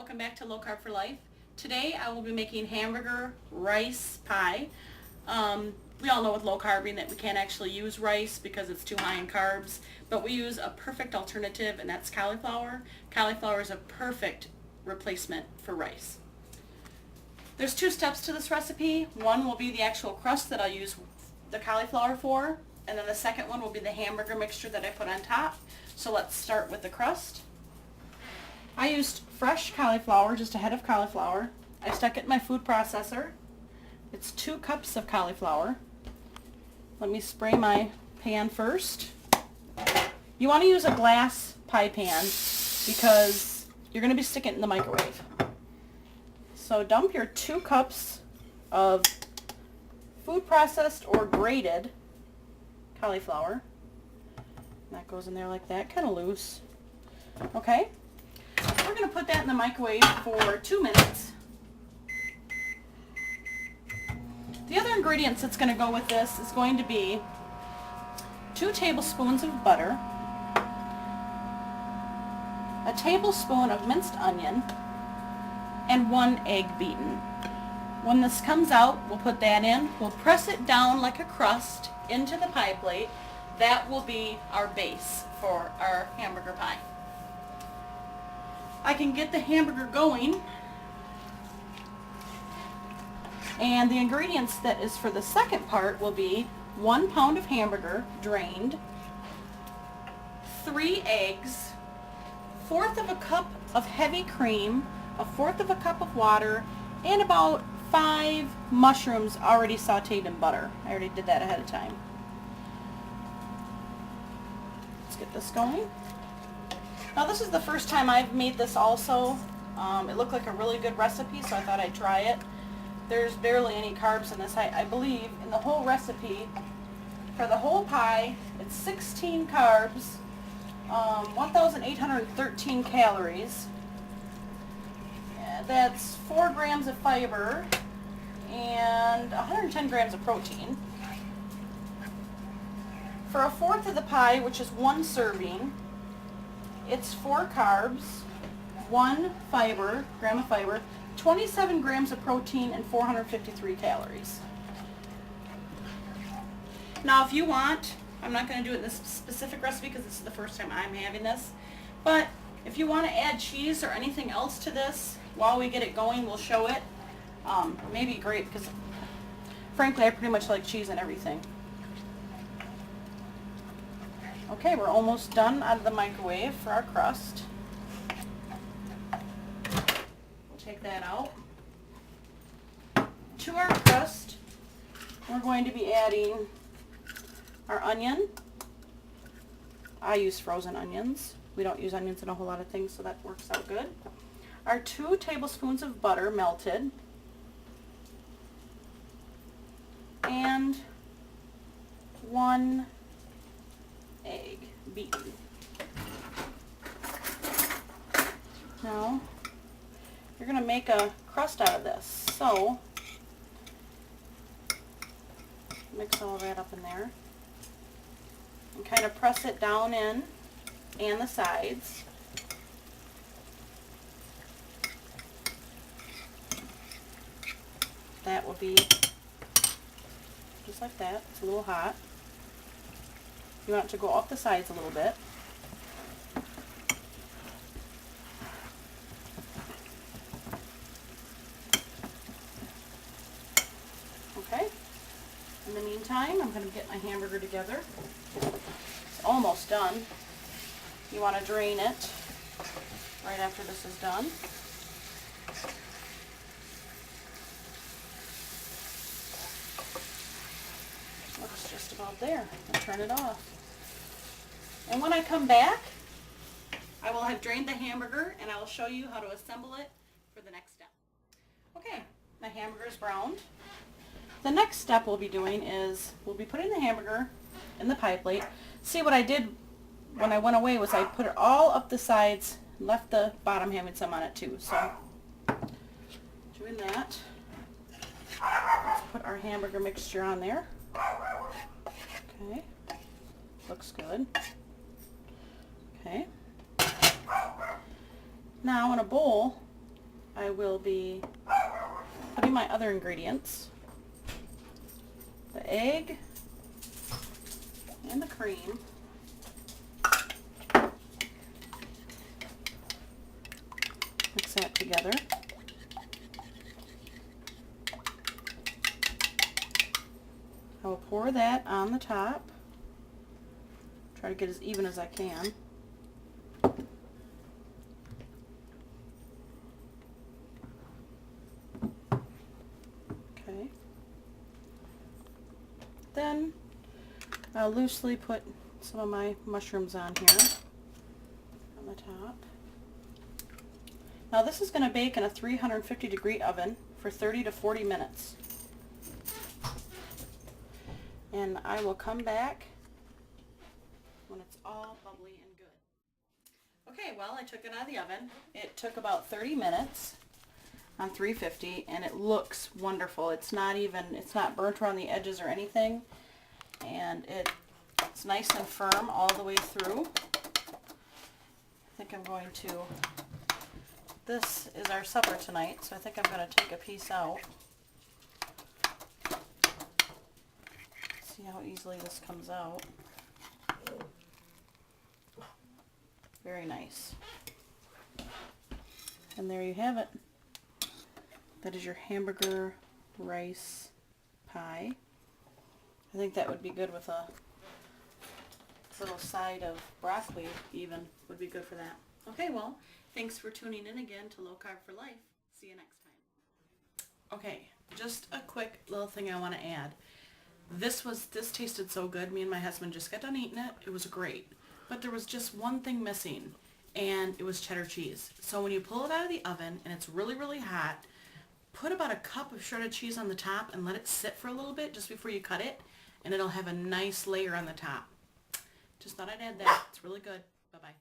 welcome back to Low Carb for Life. Today I will be making hamburger rice pie. We all know with low carbing that we can't actually use rice because it's too high in carbs, but we use a perfect alternative, and that's cauliflower. Cauliflower is a perfect replacement for rice. There's two steps to this recipe. One will be the actual crust that I'll use the cauliflower for, and then the second one will be the hamburger mixture that I put on top. So let's start with the crust. I used fresh cauliflower, just a head of cauliflower. I stuck it in my food processor. It's 2 cups of cauliflower. Let me spray my pan first. You want to use a glass pie pan because you're going to be sticking it in the microwave. So dump your 2 cups of food processed or grated cauliflower. That goes in there like that, kind of loose. Okay. We're going to put that in the microwave for 2 minutes. The other ingredients that's going to go with this is going to be 2 tablespoons of butter, a tablespoon of minced onion, and 1 egg beaten. When this comes out, we'll put that in. We'll press it down like a crust into the pie plate. That will be our base for our hamburger pie. I can get the hamburger going, and the ingredients that is for the second part will be 1 pound of hamburger drained, 3 eggs, 1/4 of a cup of heavy cream, 1/4 of a cup of water, and about 5 mushrooms already sauteed in butter. I already did that ahead of time. Let's get this going. Now this is the first time I've made this also. It looked like a really good recipe, so I thought I'd try it. There's barely any carbs in this. I believe in the whole recipe, for the whole pie, it's 16 carbs, 1,813 calories. That's 4 grams of fiber and 110 grams of protein. For 1/4 of the pie, which is 1 serving, it's 4 carbs, 1 gram of fiber, 27 grams of protein, and 453 calories. Now if you want, I'm not going to do it in this specific recipe because this is the first time I'm having this, but if you want to add cheese or anything else to this while we get it going, we'll show it. Maybe great because frankly I pretty much like cheese and everything. Okay, we're almost done out of the microwave for our crust. We'll take that out. To our crust, we're going to be adding our onion. I use frozen onions. We don't use onions in a whole lot of things, so that works out good. Our 2 tablespoons of butter melted. And 1 egg beaten. Now, you're going to make a crust out of this. So, mix all of that up in there. And kind of press it down in and the sides. That will be just like that. It's a little hot. You want it to go up the sides a little bit. Okay. In the meantime, I'm going to get my hamburger together. It's almost done. You want to drain it right after this is done. Looks just about there. I'll turn it off. And when I come back, I will have drained the hamburger and I will show you how to assemble it for the next step. Okay, my hamburger is browned. The next step we'll be doing is we'll be putting the hamburger in the pie plate. See, what I did when I went away was I put it all up the sides and left the bottom having some on it too. So doing that, let's put our hamburger mixture on there. Okay, looks good. Okay. Now in a bowl, I will be putting my other ingredients, the egg and the cream. Mix that together. I will pour that on the top. Try to get as even as I can. Okay. Then I'll loosely put some of my mushrooms on here on the top. Now this is going to bake in a 350-degree oven for 30 to 40 minutes. And I will come back when it's all bubbly and good. Okay, well, I took it out of the oven. It took about 30 minutes on 350, and it looks wonderful. It's not burnt around the edges or anything, and it's nice and firm all the way through. I think I'm going to, this is our supper tonight, so I think I'm going to take a piece out. See how easily this comes out. Very nice. And there you have it. That is your hamburger rice pie. I think that would be good with a little side of broccoli even would be good for that. Okay, well, thanks for tuning in again to Low Carb for Life. See you next time. Okay, just a quick little thing I want to add. This tasted so good. Me and my husband just got done eating it. It was great. But there was just one thing missing, and it was cheddar cheese. So when you pull it out of the oven and it's really, really hot, put about a cup of shredded cheese on the top and let it sit for a little bit just before you cut it, and it'll have a nice layer on the top. Just thought I'd add that. It's really good. Bye-bye.